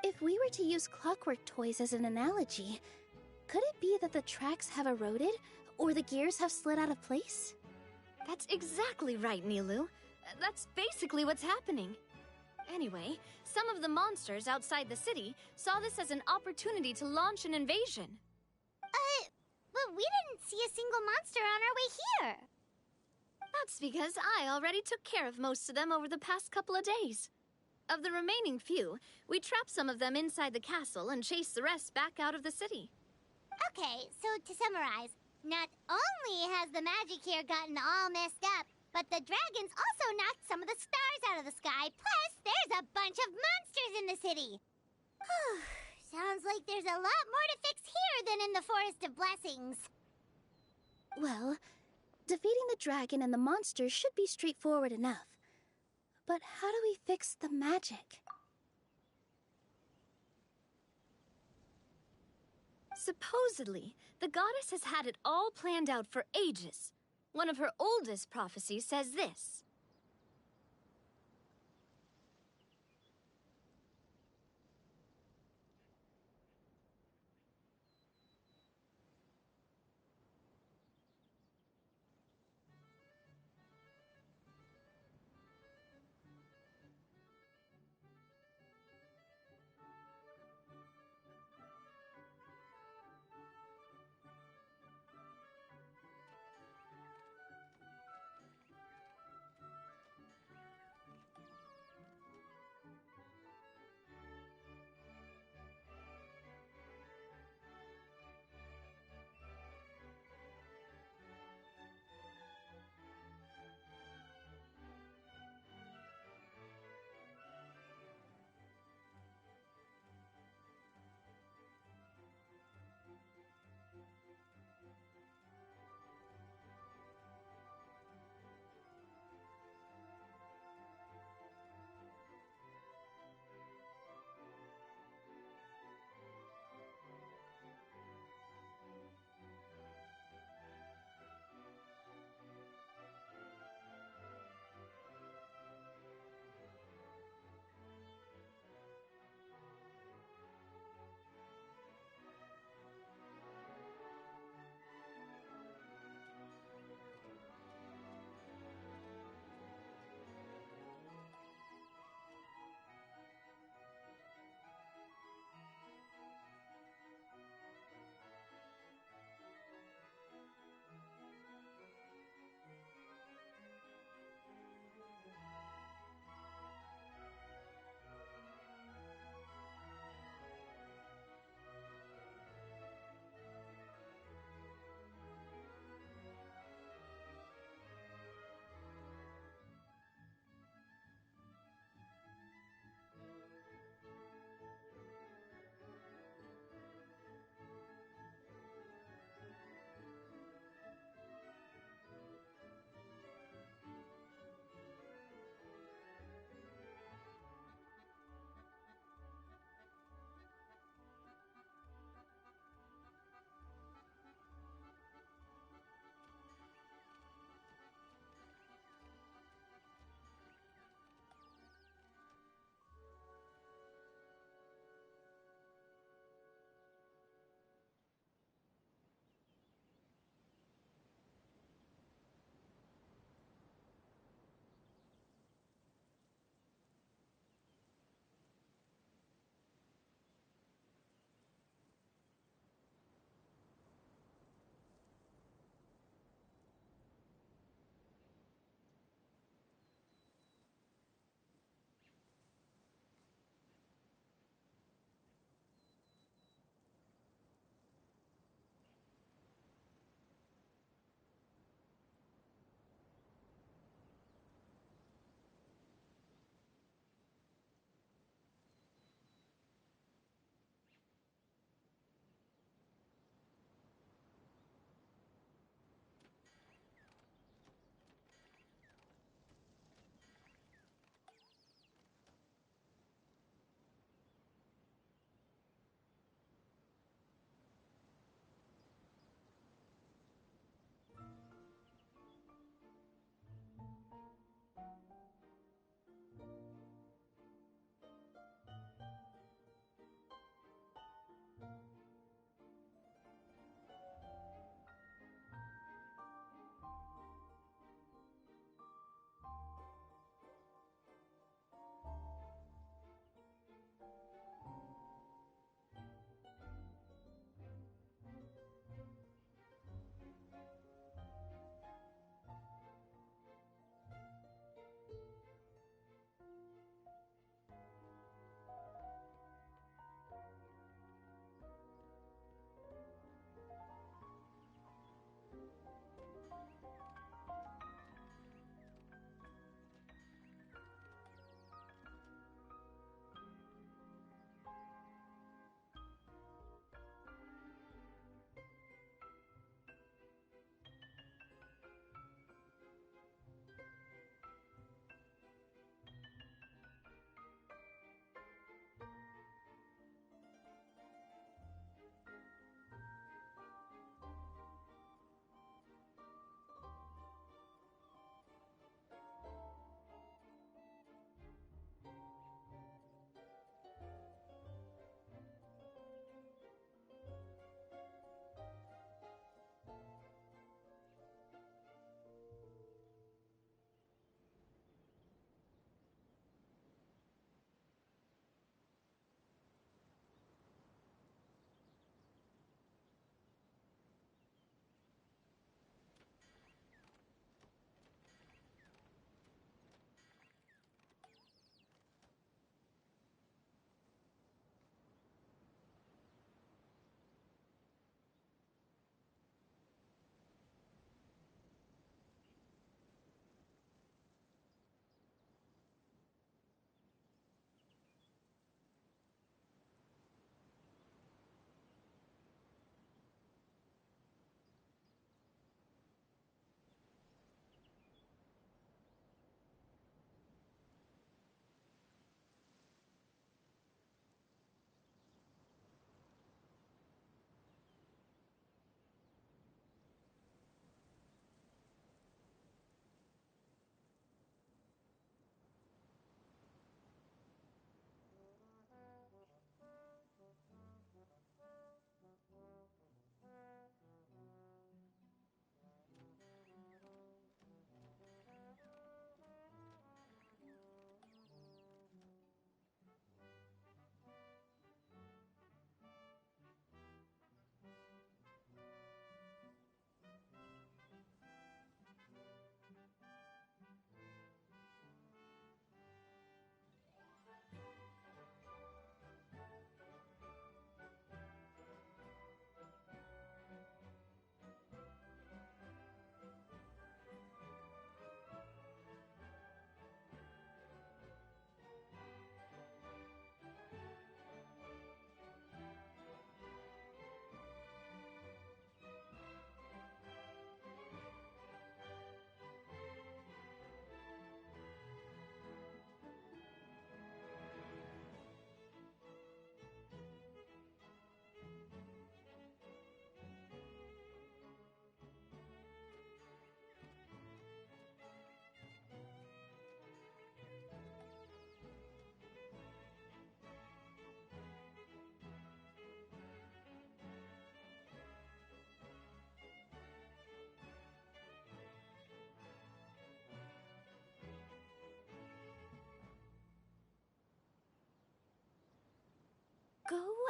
[SPEAKER 11] If we were to use clockwork toys as an analogy, could it be that the tracks have eroded, or the gears have slid out of place?
[SPEAKER 4] That's exactly right, Nilu. That's basically what's happening. Anyway, some of the monsters outside the city saw this as an opportunity to launch an invasion.
[SPEAKER 2] But we didn't see a single monster on our way here.
[SPEAKER 4] That's because I already took care of most of them over the past couple of days. Of the remaining few, we trapped some of them inside the castle and chased the rest back out of the city.
[SPEAKER 2] Okay, so to summarize, not only has the magic here gotten all messed up, but the dragons also knocked some of the stars out of the sky, plus there's a bunch of monsters in the city. Sounds like there's a lot more to fix here than in the Forest of Blessings.
[SPEAKER 11] Well, defeating the dragon and the monsters should be straightforward enough. But how do we fix the magic?
[SPEAKER 4] Supposedly, the goddess has had it all planned out for ages. One of her oldest prophecies says this.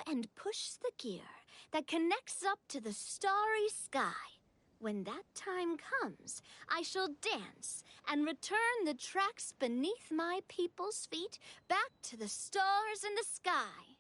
[SPEAKER 4] and push the gear that connects up to the starry sky. When that time comes, I shall dance and return the tracks beneath my people's feet back to the stars in the sky.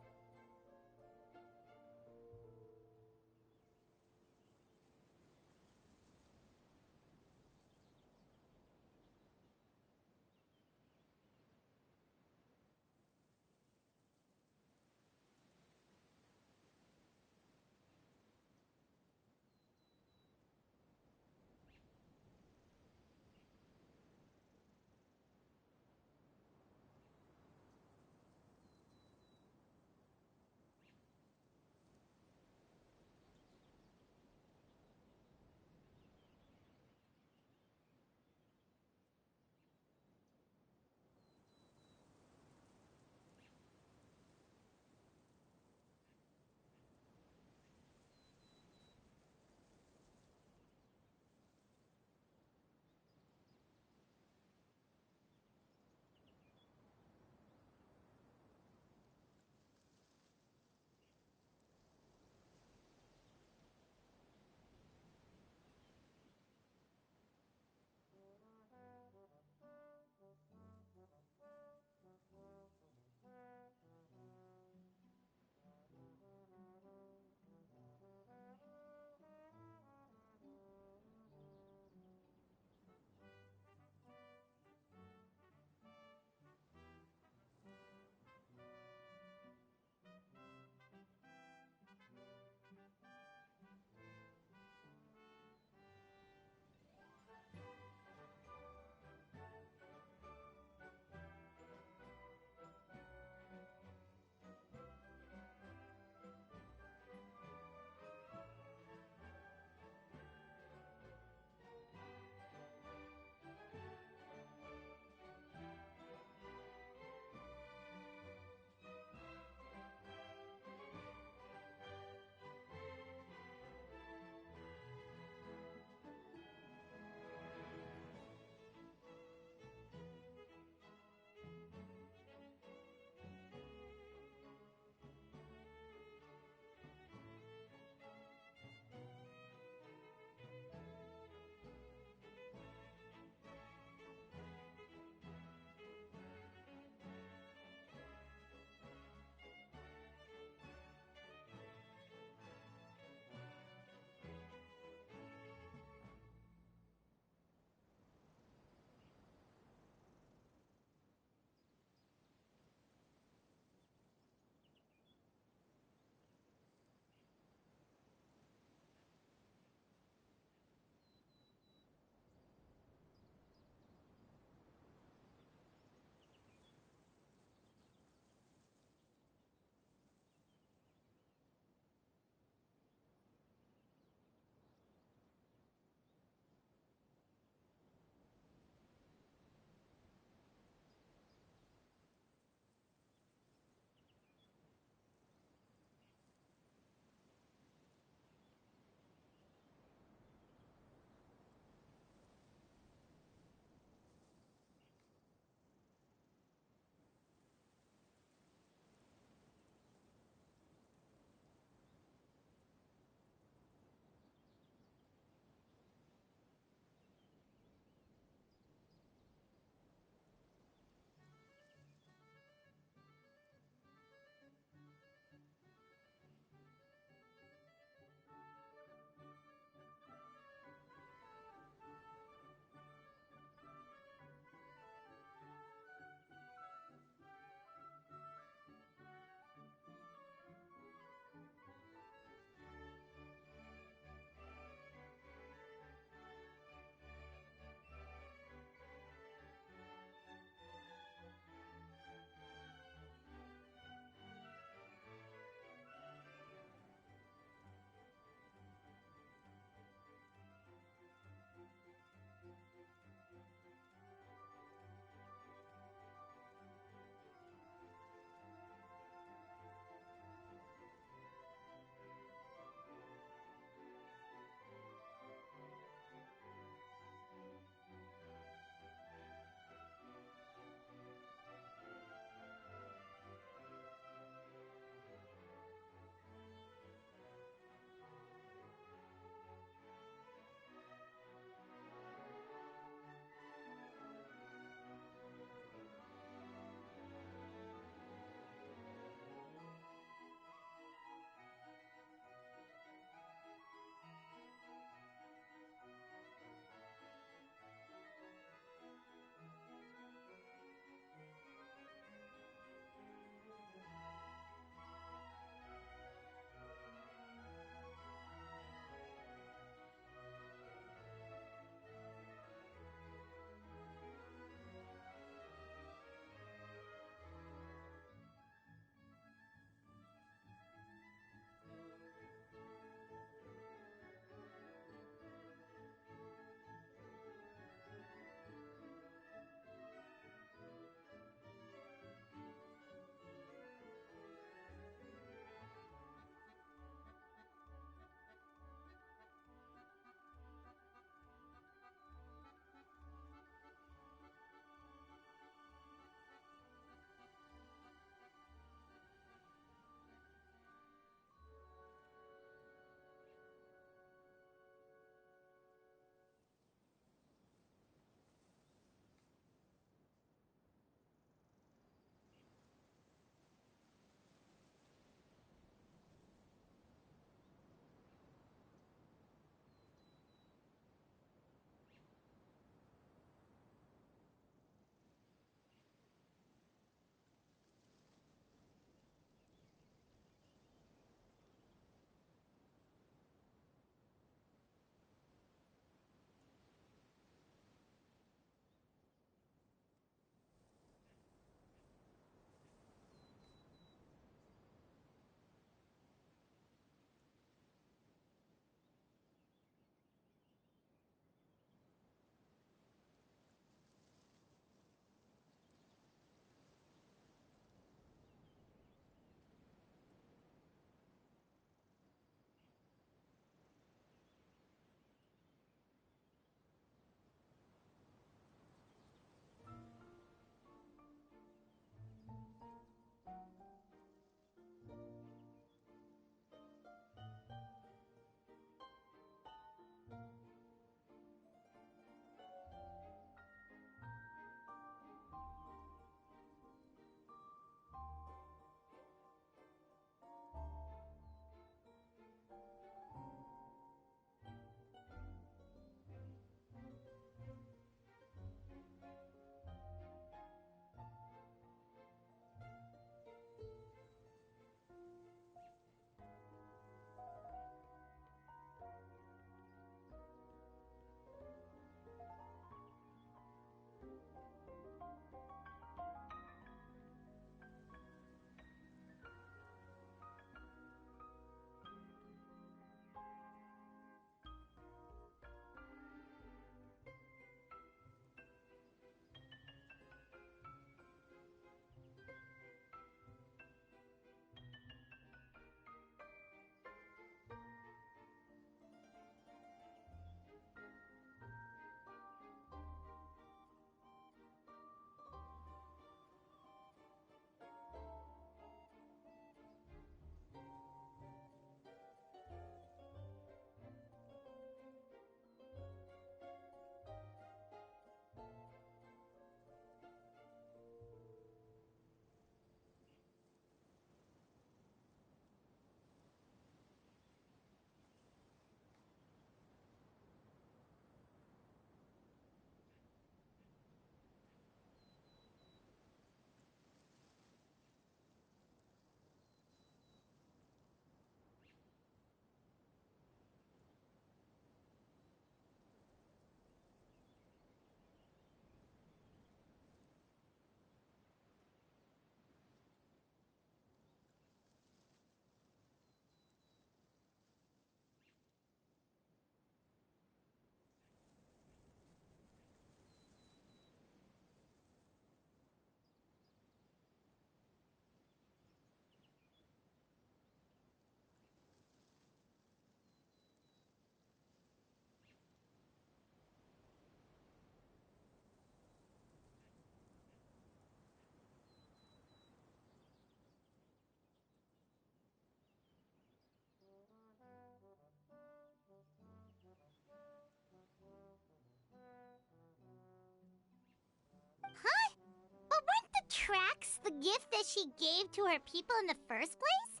[SPEAKER 2] gift that she gave to her people in the first place?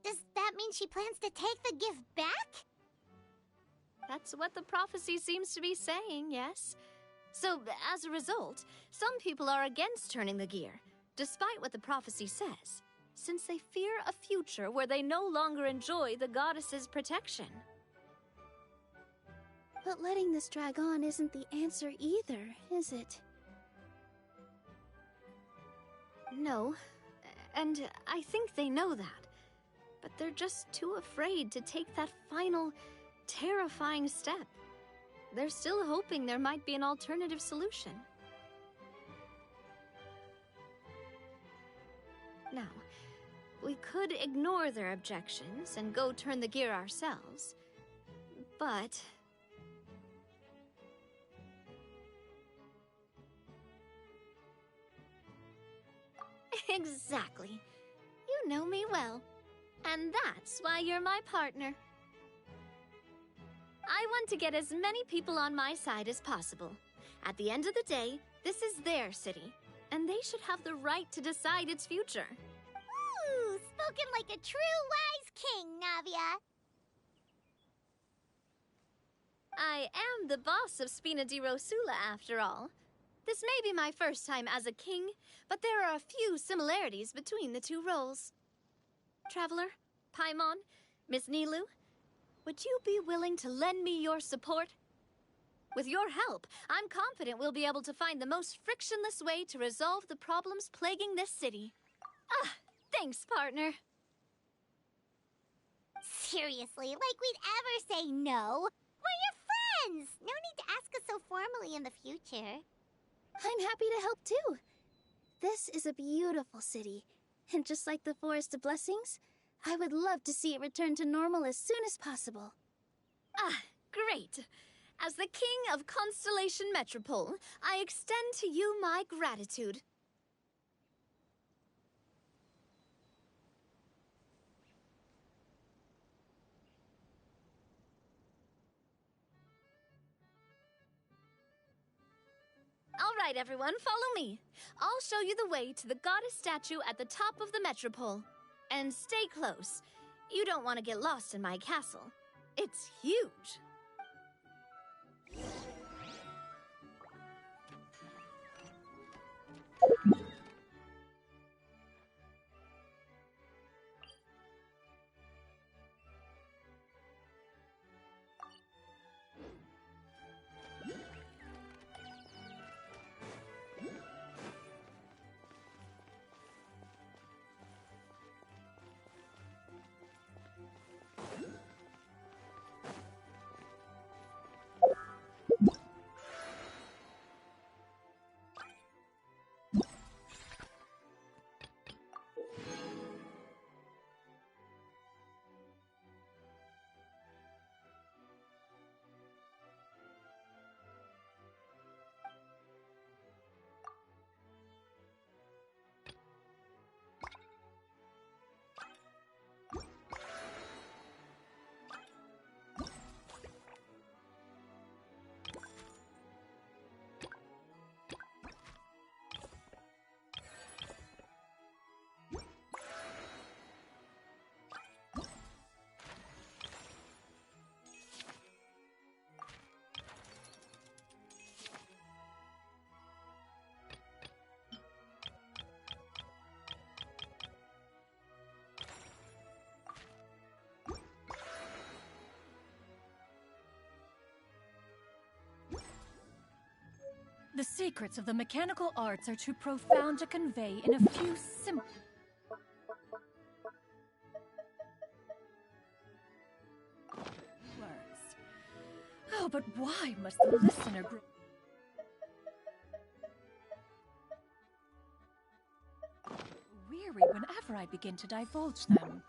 [SPEAKER 2] Does that mean she plans to take the gift back?
[SPEAKER 4] That's what the prophecy seems to be saying, yes. So, as a result, some people are against turning the gear, despite what the prophecy says, since they fear a future where they no longer enjoy the goddess's protection.
[SPEAKER 11] But letting this drag on isn't the answer either, is it?
[SPEAKER 4] No, and I think they know that. But they're just too afraid to take that final, terrifying step. They're still hoping there might be an alternative solution. Now, we could ignore their objections and go turn the gear ourselves, but... Exactly. You know me well. And that's why you're my partner. I want to get as many people on my side as possible. At the end of the day, this is their city, and they should have the right to decide its future.
[SPEAKER 2] Ooh, spoken like a true wise king, Navia.
[SPEAKER 4] I am the boss of Spina di Rosula, after all. This may be my first time as a king, but there are a few similarities between the two roles. Traveler, Paimon, Miss Nilu, would you be willing to lend me your support? With your help, I'm confident we'll be able to find the most frictionless way to resolve the problems plaguing this city. Ah, thanks, partner.
[SPEAKER 2] Seriously, like we'd ever say no. We're your friends. No need to ask us so formally in the future.
[SPEAKER 11] I'm happy to help too. This is a beautiful city, and just like the Forest of Blessings, I would love to see it return to normal as soon as possible.
[SPEAKER 4] Ah, great. As the King of Constellation Metropole, I extend to you my gratitude. All right, everyone, follow me. I'll show you the way to the goddess statue at the top of the Metropole. And stay close. You don't want to get lost in my castle. It's huge.
[SPEAKER 14] The secrets of the mechanical arts are too profound to convey in a few simple words. Oh, but why must the listener grow weary whenever I begin to divulge them?